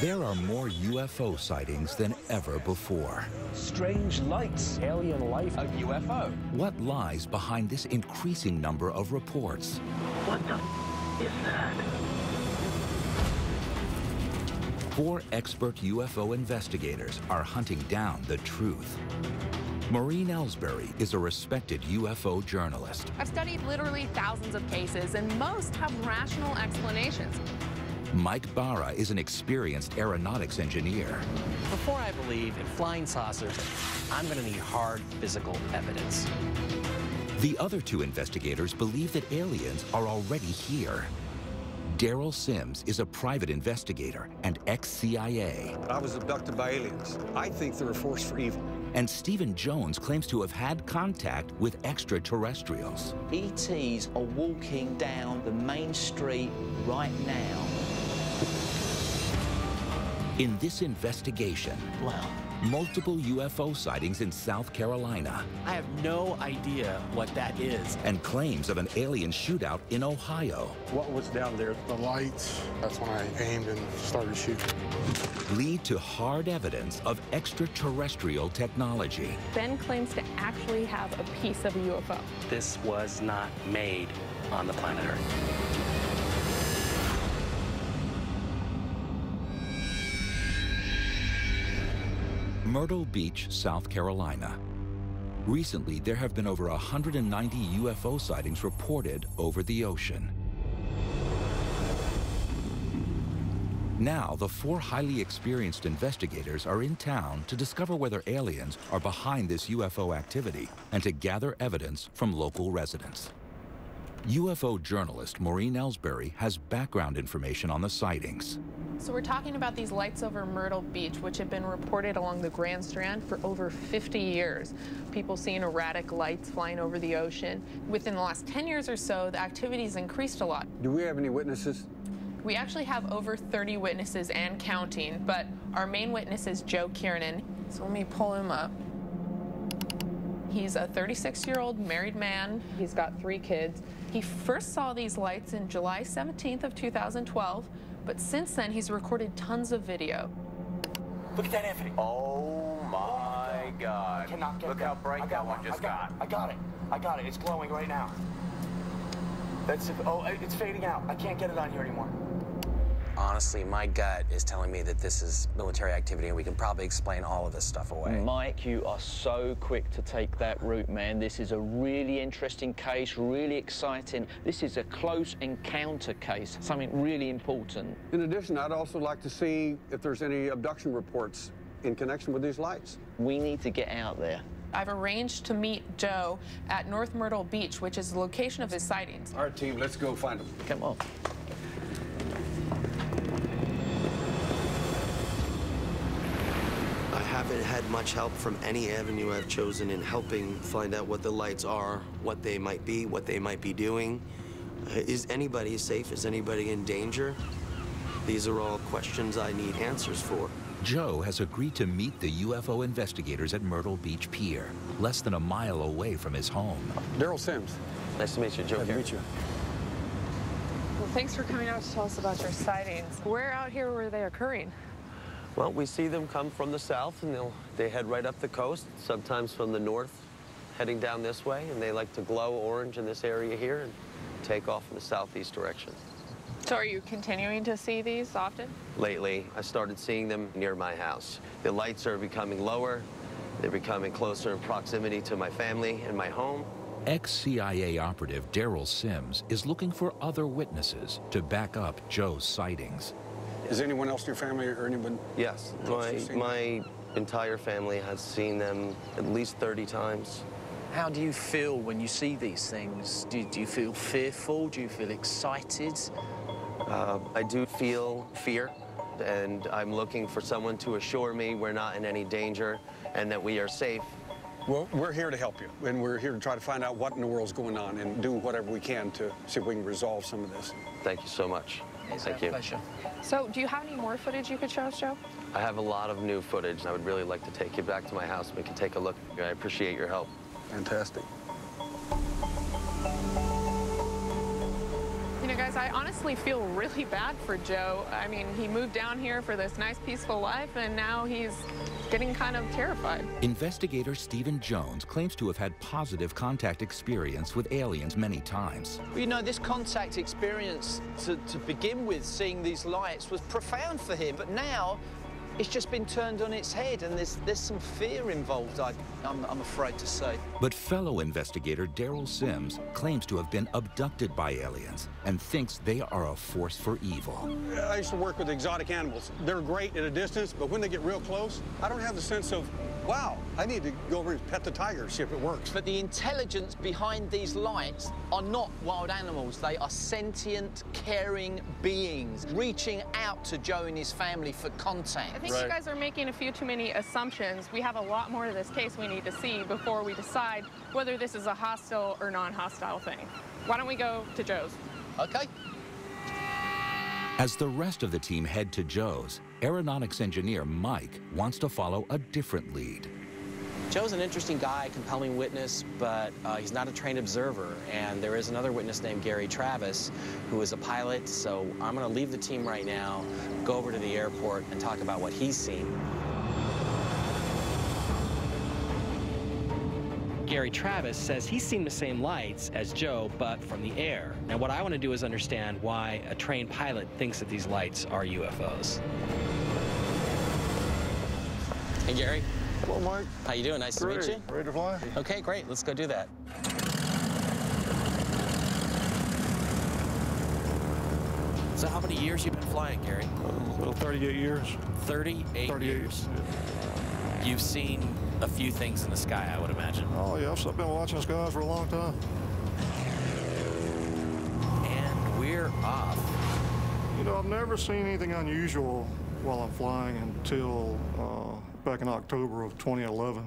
There are more UFO sightings than ever before. Strange lights. Alien life. A UFO. What lies behind this increasing number of reports? What the is that? 4 expert UFO investigators are hunting down the truth. Maureen Ellsbury is a respected UFO journalist. I've studied literally thousands of cases, and most have rational explanations. Mike Barra is an experienced aeronautics engineer. Before I believe in flying saucers, I'm going to need hard physical evidence. The other 2 investigators believe that aliens are already here. Daryl Sims is a private investigator and ex-CIA. I was abducted by aliens. I think they're a force for evil. And Stephen Jones claims to have had contact with extraterrestrials. ETs are walking down the main street right now. In this investigation, Wow. multiple UFO sightings in South Carolina. I have no idea what that is. And claims of an alien shootout in Ohio. What was down there? The lights, that's when I aimed and started shooting. Lead to hard evidence of extraterrestrial technology. Ben claims to actually have a piece of a UFO. This was not made on the planet Earth. Myrtle Beach, South Carolina. Recently, there have been over 190 UFO sightings reported over the ocean. Now, the 4 highly experienced investigators are in town to discover whether aliens are behind this UFO activity and to gather evidence from local residents. UFO journalist Maureen Ellsbury has background information on the sightings. So we're talking about these lights over Myrtle Beach, which have been reported along the Grand Strand for over 50 years. People seeing erratic lights flying over the ocean. Within the last 10 years or so, the activity's increased a lot. Do we have any witnesses? We actually have over 30 witnesses and counting, but our main witness is Joe Kiernan. So let me pull him up. He's a 36-year-old married man. He's got 3 kids. He first saw these lights in July 17th of 2012, but since then he's recorded tons of video. Look at that, Anthony. Oh my God. I cannot get Look that. how bright that one just got. I got it. I got it. It's glowing right now. That's it. Oh, it's fading out. I can't get it on here anymore. Honestly, my gut is telling me that this is military activity and we can probably explain all of this stuff away. Mike, you are so quick to take that route, man. This is a really interesting case, really exciting. This is a close encounter case, something really important. In addition, I'd also like to see if there's any abduction reports in connection with these lights. We need to get out there. I've arranged to meet Joe at North Myrtle Beach, which is the location of his sightings. All right, team, let's go find them. Come on. I haven't had much help from any avenue I've chosen in helping find out what the lights are, what they might be doing. Is anybody safe? Is anybody in danger? These are all questions I need answers for. Joe has agreed to meet the UFO investigators at Myrtle Beach Pier, less than a mile away from his home. Daryl Sims. Nice to meet you, Joe. Nice to meet you. Well, thanks for coming out to tell us about your sightings. Where out here were they occurring? Well, we see them come from the south, and they head right up the coast, sometimes from the north, heading down this way, and they like to glow orange in this area here and take off in the southeast direction. So are you continuing to see these often? Lately, I started seeing them near my house. The lights are becoming lower. They're becoming closer in proximity to my family and my home. Ex-CIA operative Daryl Sims is looking for other witnesses to back up Joe's sightings. Is anyone else in your family or anyone? Yes, my entire family has seen them at least 30 times. How do you feel when you see these things? Do you feel fearful? Do you feel excited? I do feel fear, and I'm looking for someone to assure me we're not in any danger and that we are safe. Well, we're here to help you, and we're here to try to find out what in the world's going on and do whatever we can to see if we can resolve some of this. Thank you so much. It's Thank a you. pleasure. So do you have any more footage you could show us, Joe? I have a lot of new footage, and I would really like to take you back to my house and we can take a look. I appreciate your help. Fantastic. You know, guys, guys, I honestly feel really bad for Joe. I mean, he moved down here for this nice, peaceful life, and now he's getting kind of terrified. Investigator Stephen Jones claims to have had positive contact experience with aliens many times. Well, you know, this contact experience, to begin with, seeing these lights, was profound for him, but now it's just been turned on its head, and there's some fear involved, I'm afraid to say. But fellow investigator Daryl Sims claims to have been abducted by aliens and thinks they are a force for evil. I used to work with exotic animals. They're great at a distance, but when they get real close, I don't have the sense of, wow, I need to go over and pet the tiger, see if it works. But the intelligence behind these lights are not wild animals. They are sentient, caring beings reaching out to Joe and his family for contact. I think you guys are making a few too many assumptions. We have a lot more to this case we need to see before we decide whether this is a hostile or non-hostile thing. Why don't we go to Joe's? Okay. As the rest of the team head to Joe's, aeronautics engineer Mike wants to follow a different lead. Joe's an interesting guy, compelling witness, but he's not a trained observer. And there is another witness named Gary Travis, who is a pilot. So I'm going to leave the team right now, go over to the airport, and talk about what he's seen. Gary Travis says he's seen the same lights as Joe, but from the air. Now, what I want to do is understand why a trained pilot thinks that these lights are UFOs. Hey, Gary. Hello, Mike. How you doing? Nice to meet you. Ready to fly? Okay, great. Let's go do that. So how many years you been flying, Gary? Well, 38 years. 38 years. Yeah. You've seen a few things in the sky, I would imagine. Oh, yeah, I've been watching the skies for a long time. And we're off. You know, I've never seen anything unusual while I'm flying until back in October of 2011.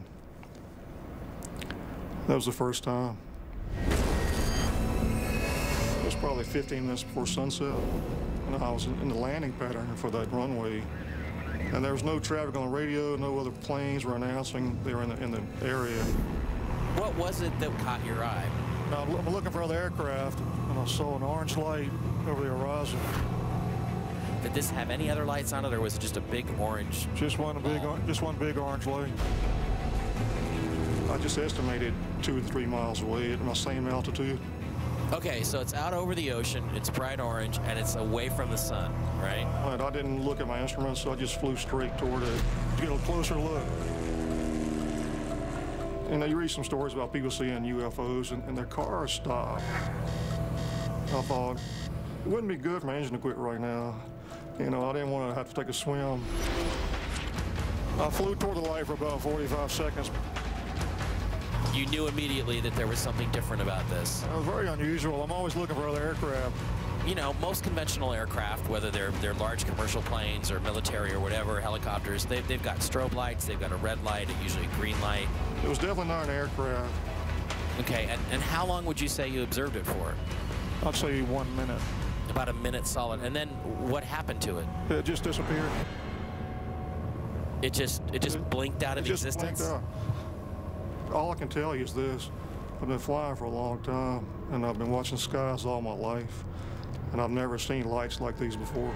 That was the first time. It was probably 15 minutes before sunset, and I was in the landing pattern for that runway. And there was no traffic on the radio, no other planes were announcing they were in the area. What was it that caught your eye? I'm looking for other aircraft, and I saw an orange light over the horizon. Did this have any other lights on it, or was it just a big orange? Just one big orange light. I just estimated 2 or 3 miles away at my same altitude. Okay, so it's out over the ocean, it's bright orange, and it's away from the sun, right? But I didn't look at my instruments, so I just flew straight toward it to get a closer look. You know, you read some stories about people seeing UFOs and their cars stop. I thought, it wouldn't be good for my engine to quit right now. You know, I didn't want to have to take a swim. I flew toward the light for about 45 seconds. You knew immediately that there was something different about this. It was very unusual. I'm always looking for other aircraft. You know, most conventional aircraft, whether they're large commercial planes or military or whatever, helicopters, they've got strobe lights, they've got a red light, usually a green light. It was definitely not an aircraft. Okay, and how long would you say you observed it for? I'd say 1 minute. About a minute solid. And then what happened to it? It just disappeared. It just blinked out of existence? Blinked out. All I can tell you is this. I've been flying for a long time, and I've been watching skies all my life, and I've never seen lights like these before.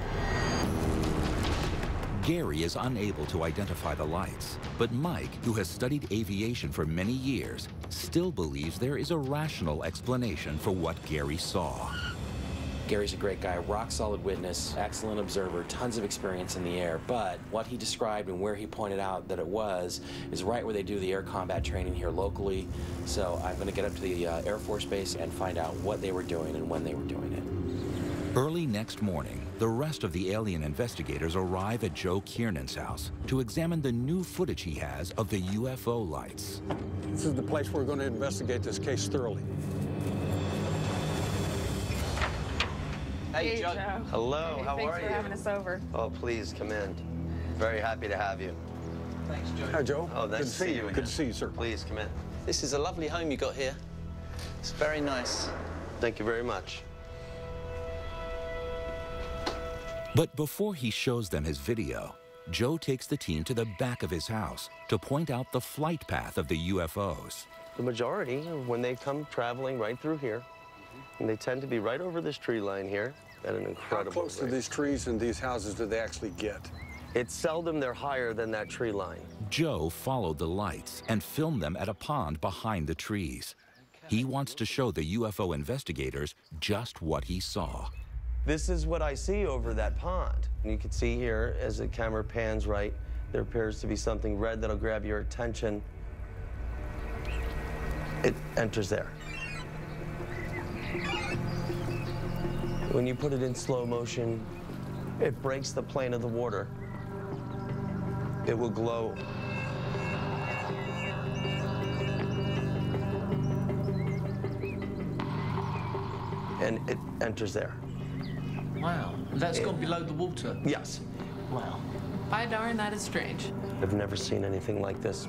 Gary is unable to identify the lights, but Mike, who has studied aviation for many years, still believes there is a rational explanation for what Gary saw. Gary's a great guy, rock-solid witness, excellent observer, tons of experience in the air, but what he described and where he pointed out that it was is right where they do the air combat training here locally. So I'm going to get up to the Air Force Base and find out what they were doing and when they were doing it. Early next morning, the rest of the alien investigators arrive at Joe Kiernan's house to examine the new footage he has of the UFO lights. This is the place where we're going to investigate this case thoroughly. Hey, Joe. Hello, Hey, how are you? Thanks for having us over. Oh, please, come in. Very happy to have you. Thanks, Joe. Hi, Joe. Oh, nice Good to see you again. Good to see you, sir. Please, come in. This is a lovely home you got here. It's very nice. Thank you very much. But before he shows them his video, Joe takes the team to the back of his house to point out the flight path of the UFOs. The majority, when they come traveling right through here, and they tend to be right over this tree line here, at an incredible How close to rate. these trees and these houses do they actually get? It's seldom they're higher than that tree line. Joe followed the lights and filmed them at a pond behind the trees. He wants to show the UFO investigators just what he saw. This is what I see over that pond. And you can see here, as the camera pans right, there appears to be something red that'll grab your attention. It enters there. When you put it in slow motion, it breaks the plane of the water. It will glow. And it enters there. Wow. That's gone below the water? Yes. Wow. By darn, that is strange. I've never seen anything like this.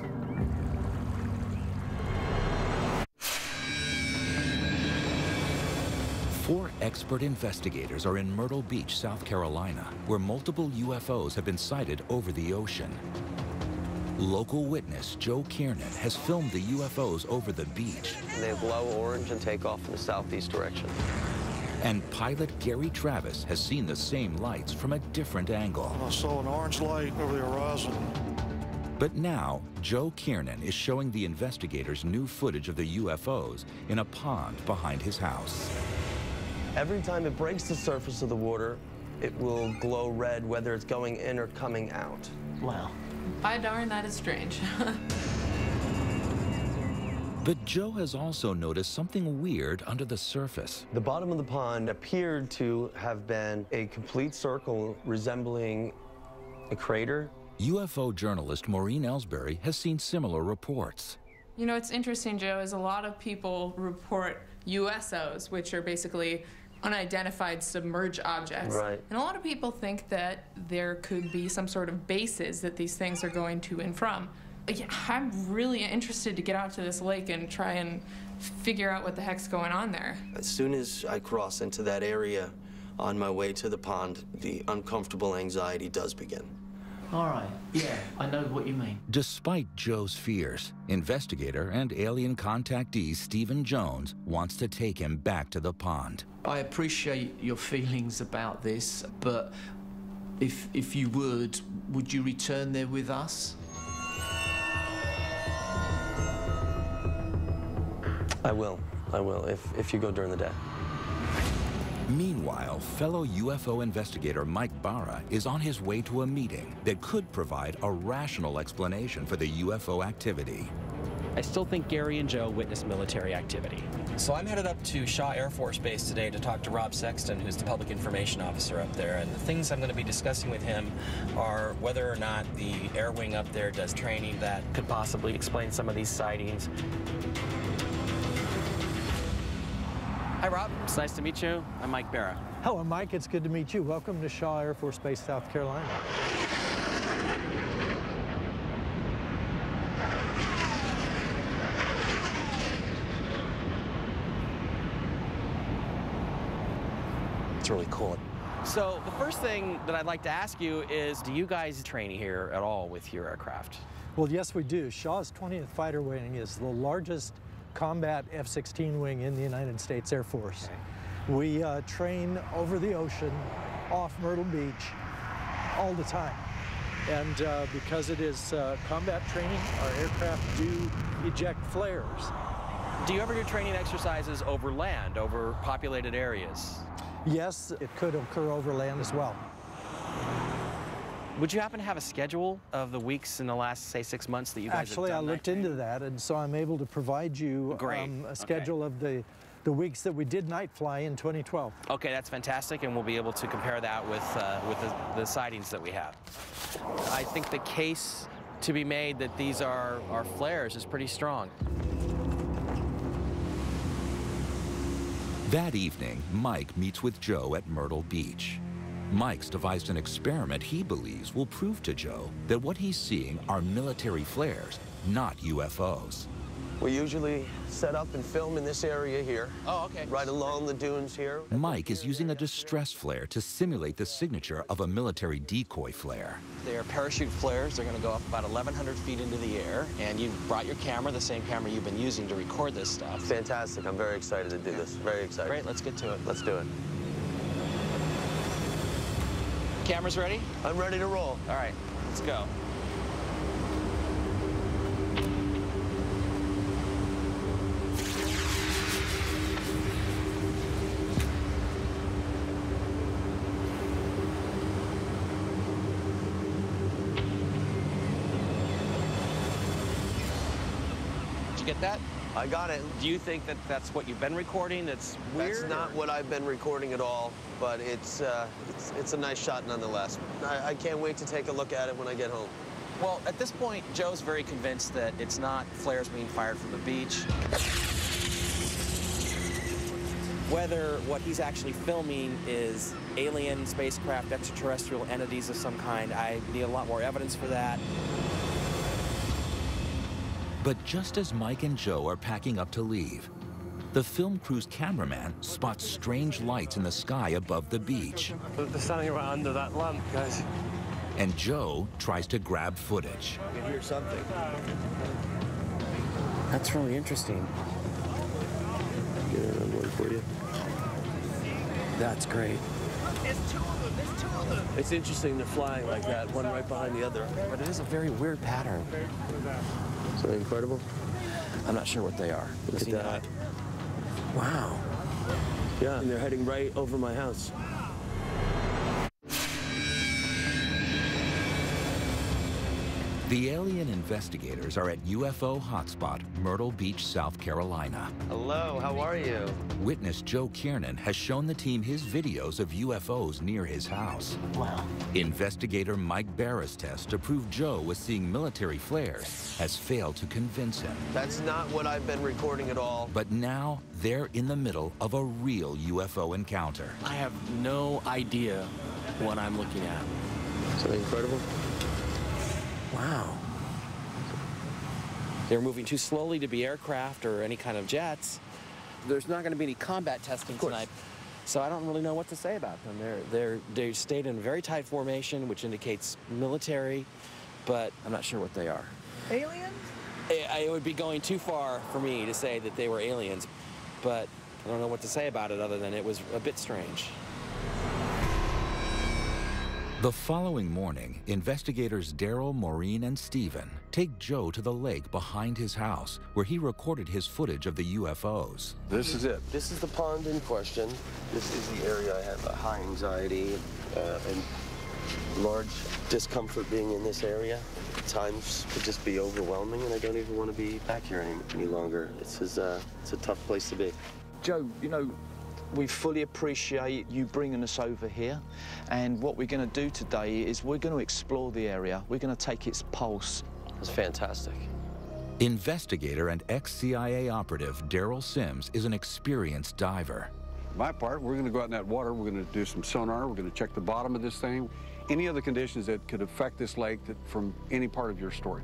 Four expert investigators are in Myrtle Beach, South Carolina, where multiple UFOs have been sighted over the ocean. Local witness Joe Kiernan has filmed the UFOs over the beach. They glow orange and take off in the southeast direction. And pilot Gary Travis has seen the same lights from a different angle. I saw an orange light over the horizon. But now, Joe Kiernan is showing the investigators new footage of the UFOs in a pond behind his house. Every time it breaks the surface of the water, it will glow red, whether it's going in or coming out. Wow. By darn, that is strange. But Joe has also noticed something weird under the surface. The bottom of the pond appeared to have been a complete circle resembling a crater. UFO journalist Maureen Ellsbury has seen similar reports. You know, it's interesting, Joe, is a lot of people report USOs, which are basically unidentified submerged objects. Right. And a lot of people think that there could be some sort of bases that these things are going to and from. Yeah, I'm really interested to get out to this lake and try and figure out what the heck's going on there. As soon as I cross into that area on my way to the pond, the uncomfortable anxiety does begin. All right. Yeah, I know what you mean. Despite Joe's fears, investigator and alien contactee Stephen Jones wants to take him back to the pond. I appreciate your feelings about this, but if you would you return there with us? I will, if you go during the day. Meanwhile, fellow UFO investigator Mike Barra is on his way to a meeting that could provide a rational explanation for the UFO activity. I still think Gary and Joe witnessed military activity. So I'm headed up to Shaw Air Force Base today to talk to Rob Sexton, who's the public information officer up there. And the things I'm going to be discussing with him are whether or not the air wing up there does training that could possibly explain some of these sightings. Hi, Rob. It's nice to meet you. I'm Mike Barra. Hello, Mike. It's good to meet you. Welcome to Shaw Air Force Base, South Carolina. It's really cool. So the first thing that I'd like to ask you is, do you guys train here at all with your aircraft? Well, yes, we do. Shaw's 20th Fighter Wing is the largest combat F-16 wing in the United States Air Force. Okay. We train over the ocean, off Myrtle Beach, all the time. And because it is combat training, our aircraft do eject flares. Do you ever do training exercises over land, over populated areas? Yes, it could occur over land as well. Would you happen to have a schedule of the weeks in the last, say, 6 months that you guys Actually, have done? I looked into that, and so I'm able to provide you a schedule of the weeks that we did night fly in 2012. Okay, that's fantastic, and we'll be able to compare that with the sightings that we have. I think the case to be made that these are flares is pretty strong. That evening, Mike meets with Joe at Myrtle Beach. Mike's devised an experiment he believes will prove to Joe that what he's seeing are military flares, not UFOs. We usually set up and film in this area here. Oh, okay. Right along the dunes here. Mike is using a distress flare to simulate the signature of a military decoy flare. They are parachute flares. They're going to go up about 1,100 feet into the air, and you brought your camera, the same camera you've been using to record this stuff. Fantastic. I'm very excited to do this. Very excited. Great. Let's get to it. Let's do it. Cameras ready? I'm ready to roll. All right, let's go. Did you get that? I got it. Do you think that that's what you've been recording? That's weird? That's not what I've been recording at all, but it's a nice shot nonetheless. I can't wait to take a look at it when I get home. Well, at this point, Joe's very convinced that it's not flares being fired from the beach. Whether what he's actually filming is alien spacecraft, extraterrestrial entities of some kind, I need a lot more evidence for that. But just as Mike and Joe are packing up to leave, the film crew's cameraman spots strange lights in the sky above the beach. They're standing right under that lamp, guys. And Joe tries to grab footage. I can hear something. That's really interesting. Get another one for you. That's great. There's two of them. There's two of them. It's interesting they're flying like that, one right behind the other. But it is a very weird pattern. Is that incredible? I'm not sure what they are. Look at that. Wow. Yeah, and they're heading right over my house. The alien investigators are at UFO hotspot Myrtle Beach, South Carolina. Hello, how are you? Witness Joe Kiernan has shown the team his videos of UFOs near his house. Wow. Investigator Mike Barra's test to prove Joe was seeing military flares has failed to convince him. That's not what I've been recording at all. But now they're in the middle of a real UFO encounter. I have no idea what I'm looking at. Is that incredible? Wow. They're moving too slowly to be aircraft or any kind of jets. There's not going to be any combat testing tonight, so I don't really know what to say about them. They stayed in a very tight formation, which indicates military, but I'm not sure what they are. Aliens? It would be going too far for me to say that they were aliens, but I don't know what to say about it other than it was a bit strange. The following morning, investigators Daryl, Maureen, and Stephen take Joe to the lake behind his house, where he recorded his footage of the UFOs. This is it. This is the pond in question. This is the area I have a high anxiety and large discomfort being in this area. At times could just be overwhelming, and I don't even want to be back here any longer. It's a tough place to be. Joe, you know, we fully appreciate you bringing us over here, and what we're going to do today is we're going to explore the area. We're going to take its pulse. It's fantastic. Investigator and ex-CIA operative Daryl Sims is an experienced diver. My part, we're going to go out in that water. We're going to do some sonar. We're going to check the bottom of this thing. Any other conditions that could affect this lake from any part of your story.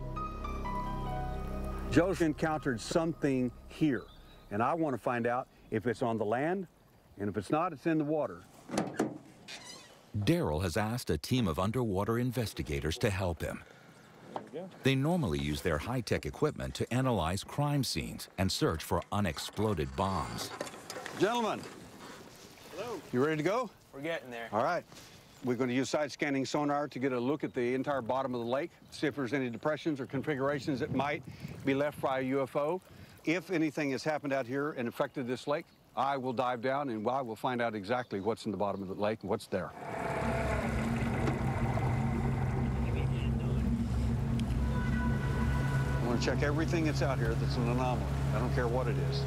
Joe's encountered something here, and I want to find out if it's on the land, and if it's not, it's in the water. Daryl has asked a team of underwater investigators to help him. They normally use their high-tech equipment to analyze crime scenes and search for unexploded bombs. Gentlemen. Hello. You ready to go? We're getting there. All right. We're going to use side-scanning sonar to get a look at the entire bottom of the lake, see if there's any depressions or configurations that might be left by a UFO. If anything has happened out here and affected this lake, I will dive down and I will find out exactly what's in the bottom of the lake and what's there. I want to check everything that's out here that's an anomaly. I don't care what it is.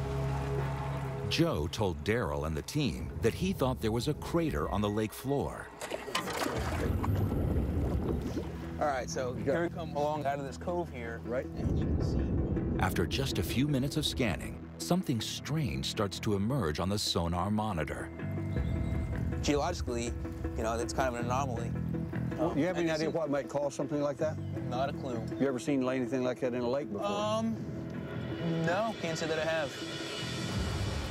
Joe told Daryl and the team that he thought there was a crater on the lake floor. All right, so here we come along out of this cove here. Right. And you can see. After just a few minutes of scanning, something strange starts to emerge on the sonar monitor. Geologically, you know, it's kind of an anomaly. Do you have any idea what might cause something like that? Not a clue. You ever seen anything like that in a lake before? No, can't say that I have.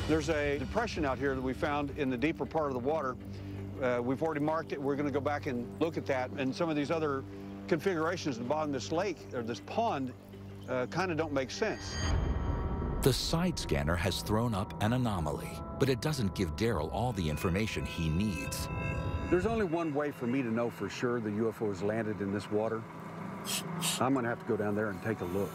There's a depression out here that we found in the deeper part of the water. We've already marked it. We're going to go back and look at that. And some of these other configurations at the bottom of this lake, or this pond, kind of don't make sense. The side scanner has thrown up an anomaly, but it doesn't give Daryl all the information he needs. There's only one way for me to know for sure the UFO has landed in this water. I'm going to have to go down there and take a look.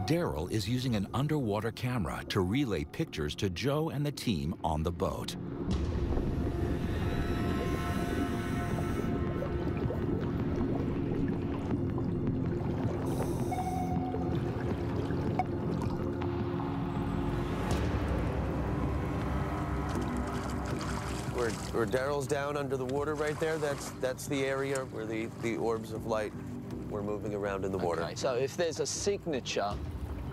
Daryl is using an underwater camera to relay pictures to Joe and the team on the boat. Where Daryl's down under the water right there, that's the area where the orbs of light were moving around in the water. Okay, so if there's a signature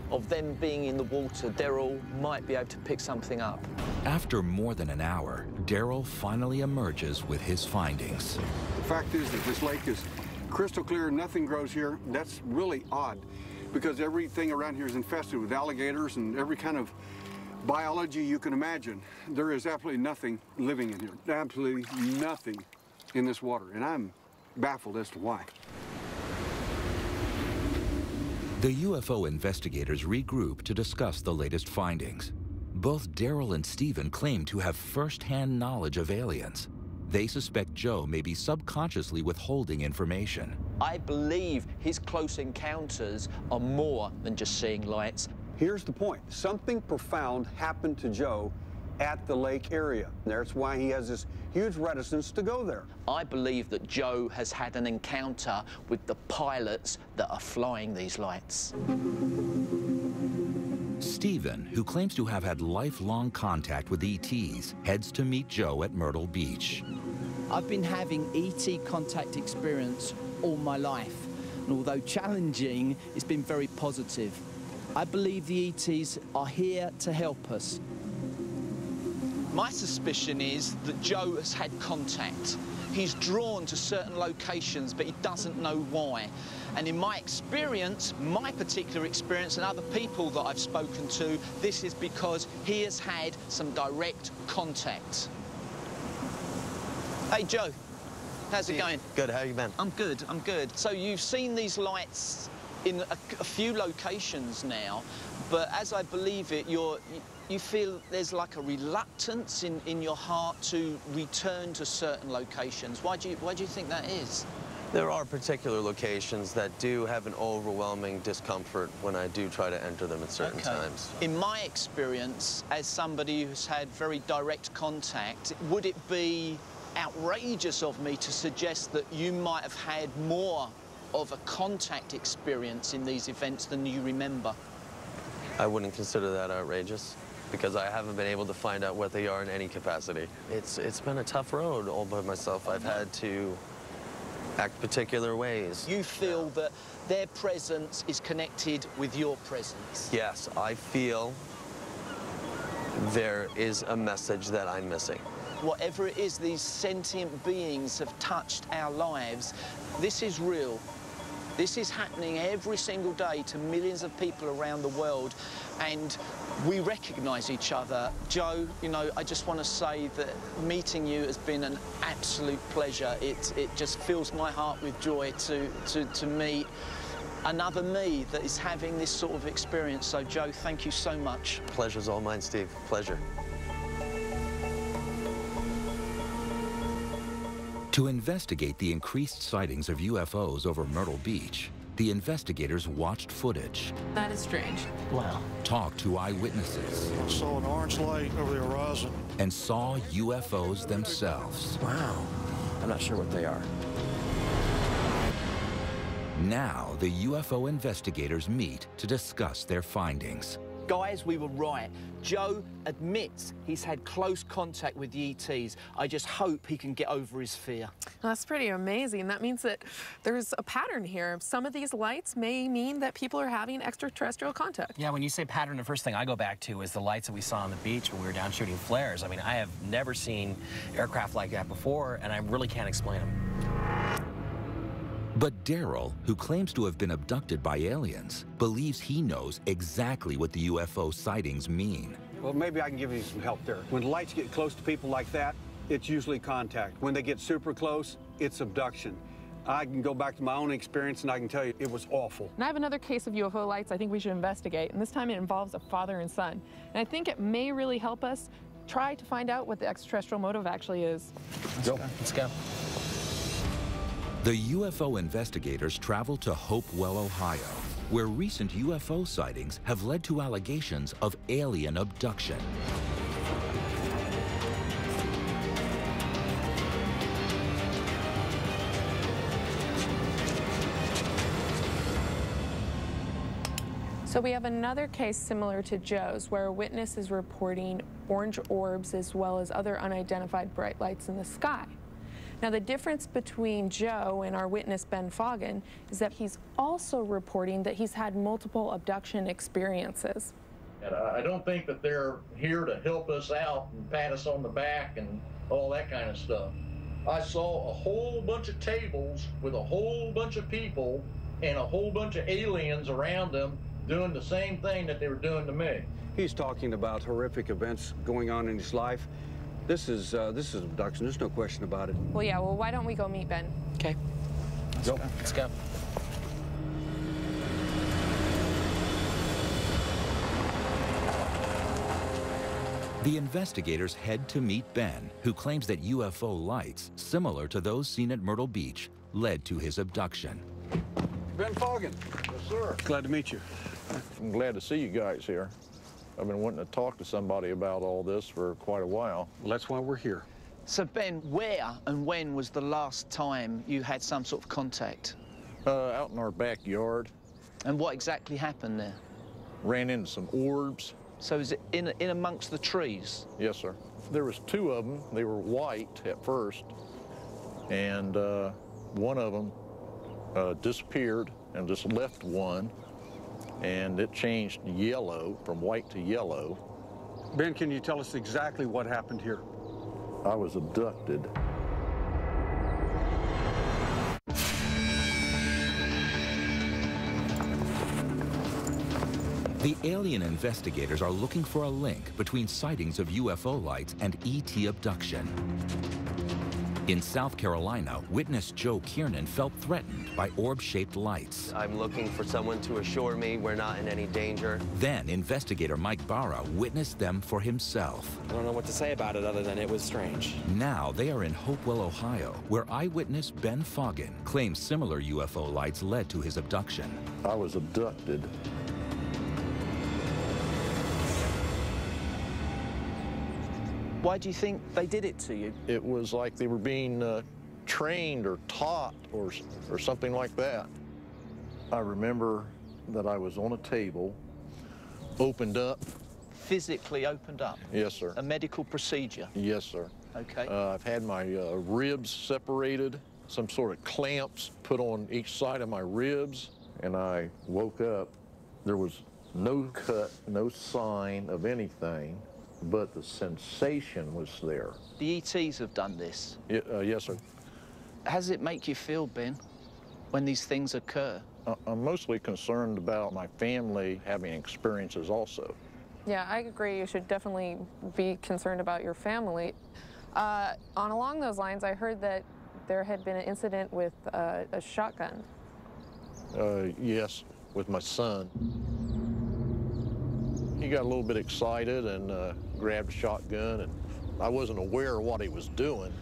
of them being in the water, Daryl might be able to pick something up. After more than an hour, Daryl finally emerges with his findings. The fact is that this lake is crystal clear, nothing grows here. That's really odd because everything around here is infested with alligators and every kind of biology you can imagine. There is absolutely nothing living in here. Absolutely nothing in this water, and I'm baffled as to why. The UFO investigators regroup to discuss the latest findings. Both Daryl and Stephen claim to have first-hand knowledge of aliens. They suspect Joe may be subconsciously withholding information. I believe his close encounters are more than just seeing lights. Here's the point. Something profound happened to Joe at the lake area. That's why he has this huge reticence to go there. I believe that Joe has had an encounter with the pilots that are flying these lights. Stephen, who claims to have had lifelong contact with ETs, heads to meet Joe at Myrtle Beach. I've been having ET contact experience all my life, and although challenging, it's been very positive. I believe the ETs are here to help us. My suspicion is that Joe has had contact. He's drawn to certain locations, but he doesn't know why. And in my experience, my particular experience, and other people that I've spoken to, this is because he has had some direct contact. Hey, Joe. How's it going? Good, how you been? I'm good, I'm good. So you've seen these lights in a few locations now, but as I believe it, you feel there's like a reluctance in your heart to return to certain locations. Why do you think that is? There are particular locations that do have an overwhelming discomfort when I do try to enter them at certain times. In my experience, as somebody who's had very direct contact, would it be outrageous of me to suggest that you might have had more of a contact experience in these events than you remember? I wouldn't consider that outrageous, because I haven't been able to find out what they are in any capacity. It's been a tough road all by myself. I've had to act particular ways. You feel that their presence is connected with your presence? Yes, I feel there is a message that I'm missing. Whatever it is, these sentient beings have touched our lives. This is real. This is happening every single day to millions of people around the world, and we recognise each other. Joe, you know, I just want to say that meeting you has been an absolute pleasure. It just fills my heart with joy to meet another me that is having this sort of experience. So, Joe, thank you so much. Pleasure's all mine, Steve. Pleasure. To investigate the increased sightings of UFOs over Myrtle Beach, the investigators watched footage. That is strange. Wow. Talked to eyewitnesses. I saw an orange light over the horizon. And saw UFOs themselves. Wow. I'm not sure what they are. Now, the UFO investigators meet to discuss their findings. Guys, we were right. Joe admits he's had close contact with the ETs. I just hope he can get over his fear. That's pretty amazing. That means that there's a pattern here. Some of these lights may mean that people are having extraterrestrial contact. Yeah, when you say pattern, the first thing I go back to is the lights that we saw on the beach when we were down shooting flares. I mean, I have never seen aircraft like that before, and I really can't explain them. But Daryl, who claims to have been abducted by aliens, believes he knows exactly what the UFO sightings mean. Well, maybe I can give you some help there. When lights get close to people like that, it's usually contact. When they get super close, it's abduction. I can go back to my own experience and I can tell you it was awful. And I have another case of UFO lights I think we should investigate, and this time it involves a father and son. And I think it may really help us try to find out what the extraterrestrial motive actually is. Let's go. The UFO investigators travel to Hopewell, Ohio, where recent UFO sightings have led to allegations of alien abduction. So we have another case similar to Joe's, where a witness is reporting orange orbs as well as other unidentified bright lights in the sky. Now, the difference between Joe and our witness, Ben Foggin, is that he's also reporting that he's had multiple abduction experiences. And I don't think that they're here to help us out and pat us on the back and all that kind of stuff. I saw a whole bunch of tables with a whole bunch of people and a whole bunch of aliens around them doing the same thing that they were doing to me. He's talking about horrific events going on in his life. This is abduction. There's no question about it. Well, yeah, well, why don't we go meet Ben? Okay. Let's go. The investigators head to meet Ben, who claims that UFO lights, similar to those seen at Myrtle Beach, led to his abduction. Ben Foggin. Yes, sir. Glad to meet you. I'm glad to see you guys here. I've been wanting to talk to somebody about all this for quite a while. Well, that's why we're here. So, Ben, where and when was the last time you had some sort of contact? Out in our backyard. And what exactly happened there? Ran into some orbs. So is it in amongst the trees? Yes, sir. There was two of them. They were white at first. And one of them disappeared and just left one. And it changed yellow, from white to yellow. Ben, can you tell us exactly what happened here? I was abducted. The alien investigators are looking for a link between sightings of UFO lights and ET abduction. In South Carolina, witness Joe Kiernan felt threatened by orb-shaped lights. I'm looking for someone to assure me we're not in any danger. Then investigator Mike Barra witnessed them for himself. I don't know what to say about it other than it was strange. Now they are in Hopewell, Ohio, where eyewitness Ben Foggin claims similar UFO lights led to his abduction. I was abducted. Why do you think they did it to you? It was like they were being trained or taught or something like that. I remember that I was on a table, opened up. Physically opened up? Yes, sir. A medical procedure? Yes, sir. Okay. I've had my ribs separated, some sort of clamps put on each side of my ribs, and I woke up. There was no cut, no sign of anything, but the sensation was there. The ETs have done this? Yes, sir. How does it make you feel, Ben, when these things occur? I'm mostly concerned about my family having experiences also. Yeah, I agree. You should definitely be concerned about your family. Along those lines, I heard that there had been an incident with a shotgun. Yes, with my son. He got a little bit excited and grabbed a shotgun, and I wasn't aware of what he was doing.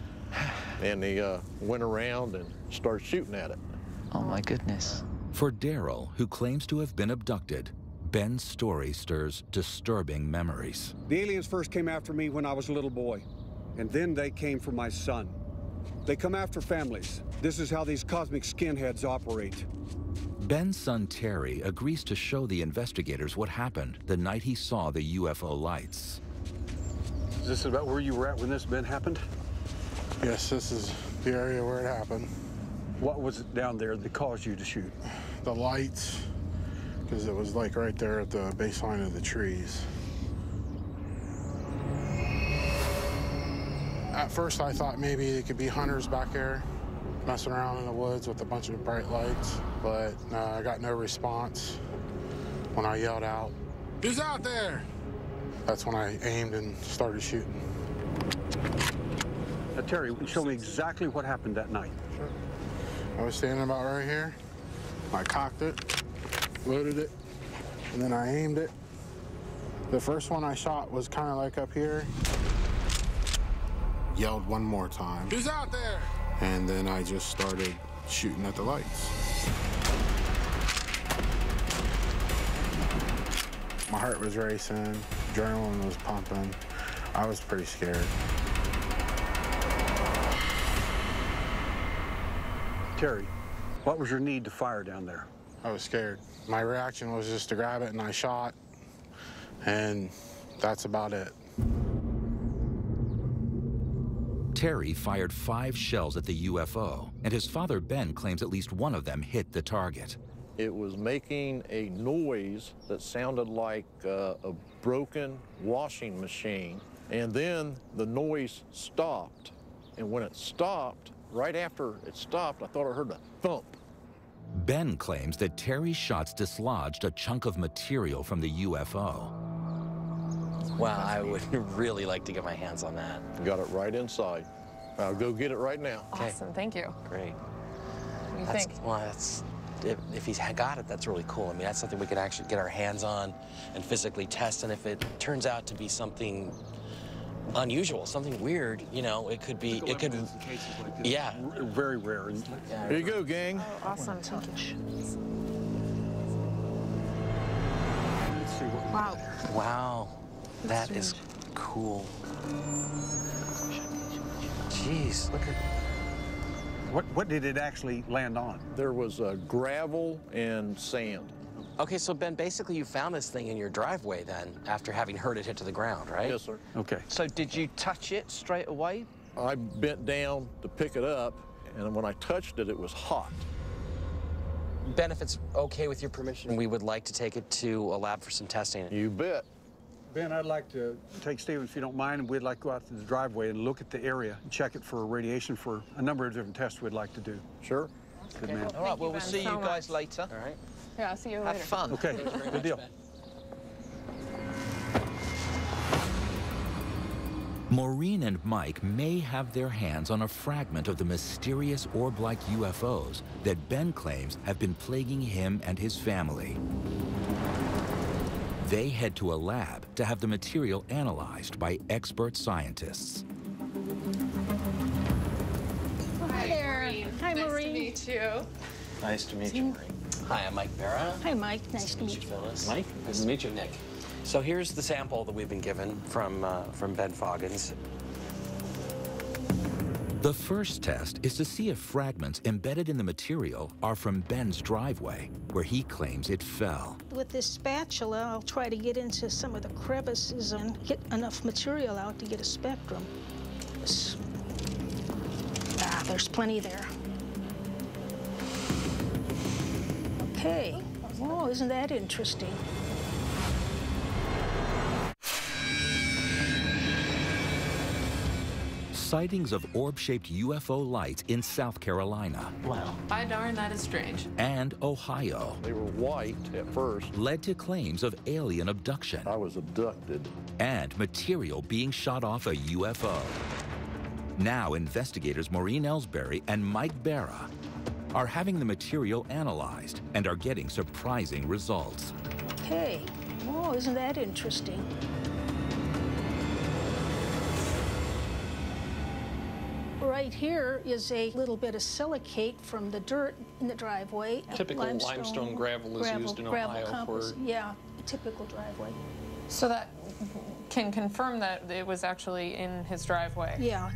And he went around and started shooting at it. Oh, my goodness. For Daryl, who claims to have been abducted, Ben's story stirs disturbing memories. The aliens first came after me when I was a little boy, and then they came for my son. They come after families. This is how these cosmic skinheads operate. Ben's son Terry agrees to show the investigators what happened the night he saw the UFO lights. Is this about where you were at when this event happened? Yes, this is the area where it happened. What was it down there that caused you to shoot? The lights, because it was like right there at the baseline of the trees. At first I thought maybe it could be hunters back there messing around in the woods with a bunch of bright lights, but I got no response when I yelled out, "Who's out there?" That's when I aimed and started shooting. Terry, show me exactly what happened that night. Sure. I was standing about right here. I cocked it, loaded it, and then I aimed it. The first one I shot was kind of like up here. Yelled one more time. Who's out there? And then I just started shooting at the lights. My heart was racing, adrenaline was pumping. I was pretty scared. Terry, what was your need to fire down there? I was scared. My reaction was just to grab it and I shot, and that's about it. Terry fired 5 shells at the UFO, and his father Ben claims at least one of them hit the target. It was making a noise that sounded like a broken washing machine, and then the noise stopped. And when it stopped, right after it stopped, I thought I heard a thump. Ben claims that Terry's shots dislodged a chunk of material from the UFO. Wow, I would really like to get my hands on that. Got it right inside. I'll go get it right now. Awesome, thank you. Great. What do you think? Well, if he's got it, that's really cool. I mean, that's something we could actually get our hands on and physically test. And if it turns out to be something unusual, something weird, you know, it could be, it could, yeah. Very rare. Here you go, gang. Oh, awesome, thank you. Wow. Wow, that is cool. Jeez, look at... What did it actually land on? There was gravel and sand. Okay, so Ben, basically you found this thing in your driveway then, after having heard it hit to the ground, right? Yes, sir. Okay. So did you touch it straight away? I bent down to pick it up, and when I touched it, it was hot. Ben, if it's okay with your permission, we would like to take it to a lab for some testing. You bet. Ben, I'd like to take Stephen, if you don't mind, and we'd like to go out to the driveway and look at the area and check it for radiation for a number of different tests we'd like to do. Sure. Good man. All right, well, we'll see you guys later. All right. Yeah, I'll see you later. Have fun. Okay, good deal. Maureen and Mike may have their hands on a fragment of the mysterious orb-like UFOs that Ben claims have been plaguing him and his family. They head to a lab to have the material analyzed by expert scientists. Hi there. Hi, Nice Maureen. to meet you. Nice to meet you, Maureen. Hi, I'm Mike Barra. Hi, Mike. Nice to meet you. Phyllis. Mike, nice to meet you. Nick. So here's the sample that we've been given from Ben Foggins. The first test is to see if fragments embedded in the material are from Ben's driveway, where he claims it fell. With this spatula, I'll try to get into some of the crevices and get enough material out to get a spectrum. There's plenty there. Okay. Oh, isn't that interesting? Sightings of orb-shaped UFO lights in South Carolina. Wow. By darn, that is strange. And Ohio. They were white at first. Led to claims of alien abduction. I was abducted. And material being shot off a UFO. Now investigators Maureen Ellsbury and Mike Barra are having the material analyzed and are getting surprising results. Okay. Oh, isn't that interesting? Right here is a little bit of silicate from the dirt in the driveway. Typical limestone gravel is used in Ohio for... Yeah, a typical driveway. So that can confirm that it was actually in his driveway. Yeah.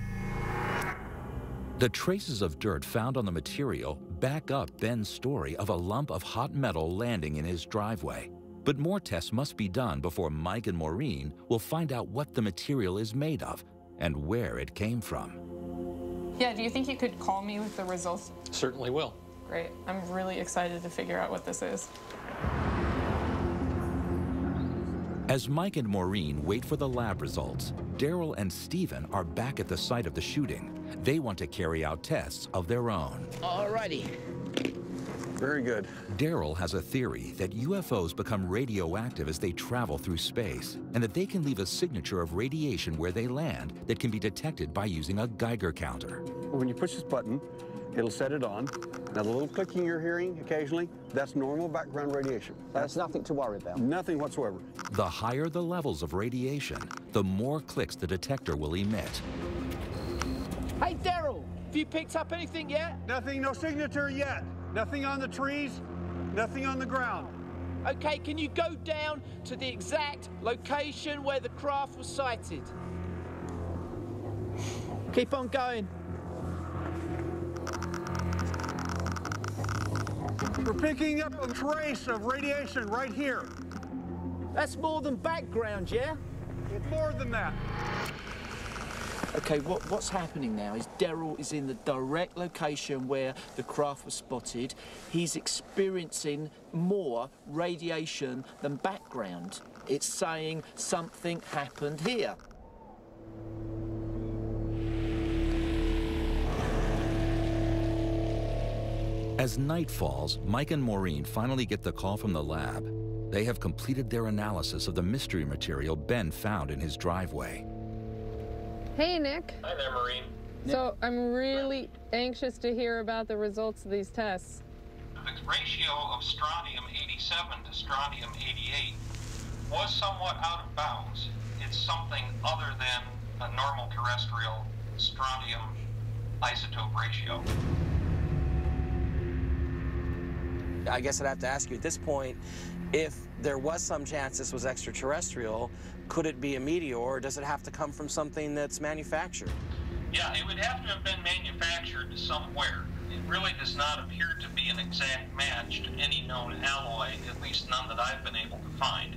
The traces of dirt found on the material back up Ben's story of a lump of hot metal landing in his driveway. But more tests must be done before Mike and Maureen will find out what the material is made of and where it came from. Yeah, do you think you could call me with the results? Certainly will. Great. I'm really excited to figure out what this is. As Mike and Maureen wait for the lab results, Daryl and Stephen are back at the site of the shooting. They want to carry out tests of their own. All righty. Very good. Daryl has a theory that UFOs become radioactive as they travel through space, and that they can leave a signature of radiation where they land that can be detected by using a Geiger counter. When you push this button, It'll set it on. Now, the little clicking you're hearing occasionally, that's normal background radiation. That's nothing to worry about. Nothing whatsoever. The higher the levels of radiation, the more clicks the detector will emit. Hey, Daryl, have you picked up anything yet? Nothing, no signature yet. Nothing on the trees, nothing on the ground. Okay, can you go down to the exact location where the craft was sighted? Keep on going. We're picking up a trace of radiation right here. That's more than background, yeah? It's more than that. Okay, what's happening now is Daryl is in the direct location where the craft was spotted. He's experiencing more radiation than background. It's saying something happened here. As night falls, Mike and Maureen finally get the call from the lab. They have completed their analysis of the mystery material Ben found in his driveway. Hey, Nick. Hi there, Maureen. So I'm really anxious to hear about the results of these tests. The ratio of strontium-87 to strontium-88 was somewhat out of bounds. It's something other than a normal terrestrial strontium isotope ratio. I guess I'd have to ask you at this point, if there was some chance this was extraterrestrial, could it be a meteor, or does it have to come from something that's manufactured? Yeah, it would have to have been manufactured somewhere. It really does not appear to be an exact match to any known alloy, at least none that I've been able to find.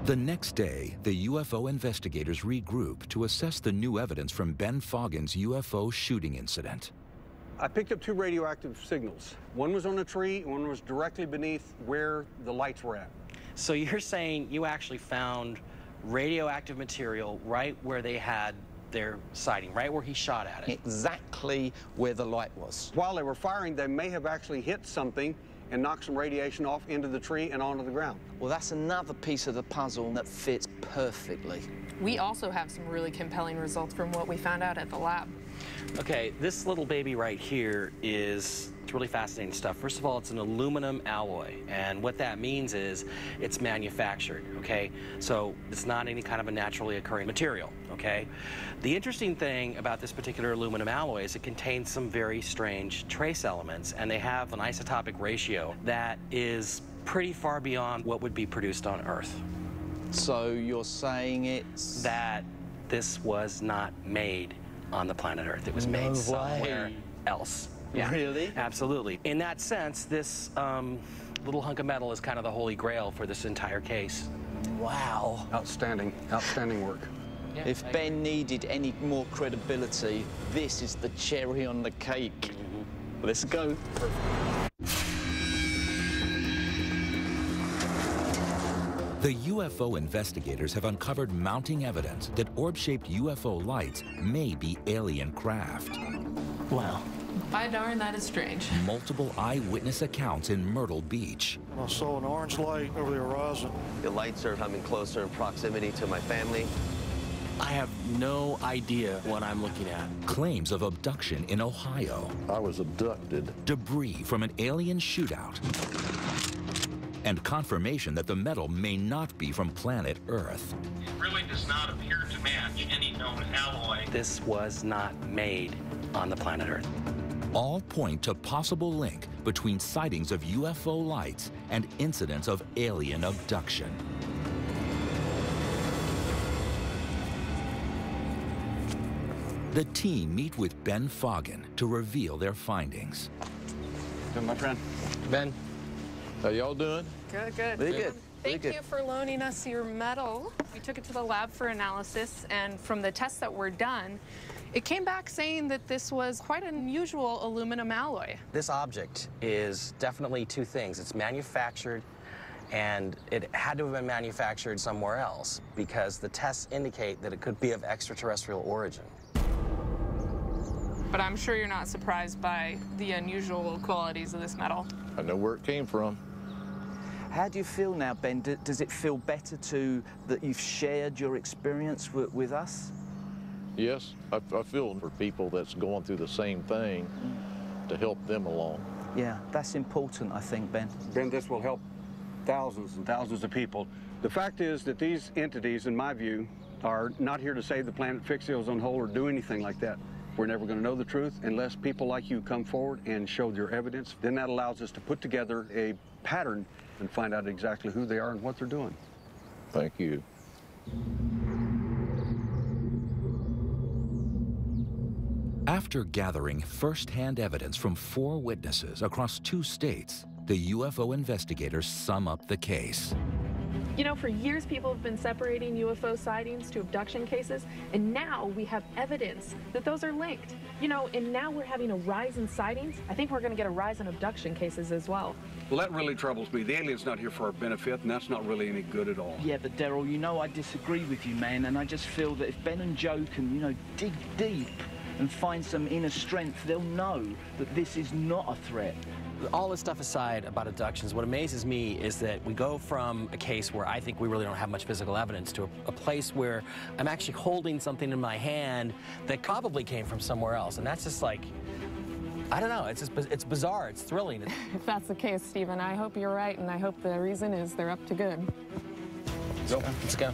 The next day, the UFO investigators regroup to assess the new evidence from Ben Foggin's UFO shooting incident. I picked up two radioactive signals. One was on a tree, one was directly beneath where the lights were at. So you're saying you actually found radioactive material right where they had their sighting, right where he shot at it? Exactly where the light was. While they were firing, they may have actually hit something and knocked some radiation off into the tree and onto the ground. Well, that's another piece of the puzzle that fits perfectly. We also have some really compelling results from what we found out at the lab. Okay, this little baby right here is really fascinating stuff. First of all, it's an aluminum alloy, and what that means is it's manufactured, okay? So it's not any kind of a naturally occurring material, okay? The interesting thing about this particular aluminum alloy is it contains some very strange trace elements, and they have an isotopic ratio that is pretty far beyond what would be produced on Earth. So you're saying it's... That this was not made on the planet Earth. It was made somewhere else. Yeah, really? Absolutely. In that sense, this little hunk of metal is kind of the holy grail for this entire case. Wow. Outstanding, outstanding work. Yeah, if Ben needed any more credibility, this is the cherry on the cake. Mm-hmm. Let's go. The UFO investigators have uncovered mounting evidence that orb-shaped UFO lights may be alien craft. Wow. By darn, that is strange. Multiple eyewitness accounts in Myrtle Beach. I saw an orange light over the horizon. The lights are coming closer in proximity to my family. I have no idea what I'm looking at. Claims of abduction in Ohio. I was abducted. Debris from an alien shootout. And confirmation that the metal may not be from planet Earth. It really does not appear to match any known alloy. This was not made on the planet Earth. All point to possible link between sightings of UFO lights and incidents of alien abduction. The team meet with Ben Foggin to reveal their findings. Good, my friend. Ben. How y'all doing? Good, good. Very good. Thank you for loaning us your metal. We took it to the lab for analysis, and from the tests that were done, it came back saying that this was quite an unusual aluminum alloy. This object is definitely two things. It's manufactured, and it had to have been manufactured somewhere else because the tests indicate that it could be of extraterrestrial origin. But I'm sure you're not surprised by the unusual qualities of this metal. I know where it came from. How do you feel now, Ben? Does it feel better that you've shared your experience with us? Yes, I feel for people that's going through the same thing to help them along. Yeah, that's important, I think, Ben. Ben, this will help thousands and thousands of people. The fact is that these entities, in my view, are not here to save the planet, fix the ozone hole, or do anything like that. We're never going to know the truth unless people like you come forward and show your evidence. Then that allows us to put together a pattern and find out exactly who they are and what they're doing. Thank you. After gathering first-hand evidence from 4 witnesses across 2 states, the UFO investigators sum up the case. You know, for years people have been separating UFO sightings to abduction cases, and now we have evidence that those are linked. You know, and now we're having a rise in sightings. I think we're going to get a rise in abduction cases as well. Well, that really troubles me. The alien's not here for our benefit, and that's not really any good at all. Yeah, but Daryl, you know I disagree with you, man, and I just feel that if Ben and Joe can, you know, dig deep and find some inner strength, they'll know that this is not a threat. All this stuff aside about abductions, what amazes me is that we go from a case where I think we really don't have much physical evidence to a place where I'm actually holding something in my hand that probably came from somewhere else. And that's just like, I don't know, it's bizarre, it's thrilling. If that's the case, Stephen, I hope you're right, and I hope the reason is they're up to good. Let's go.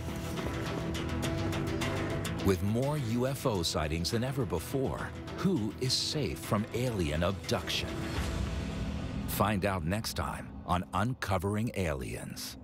With more UFO sightings than ever before, who is safe from alien abduction? Find out next time on Uncovering Aliens.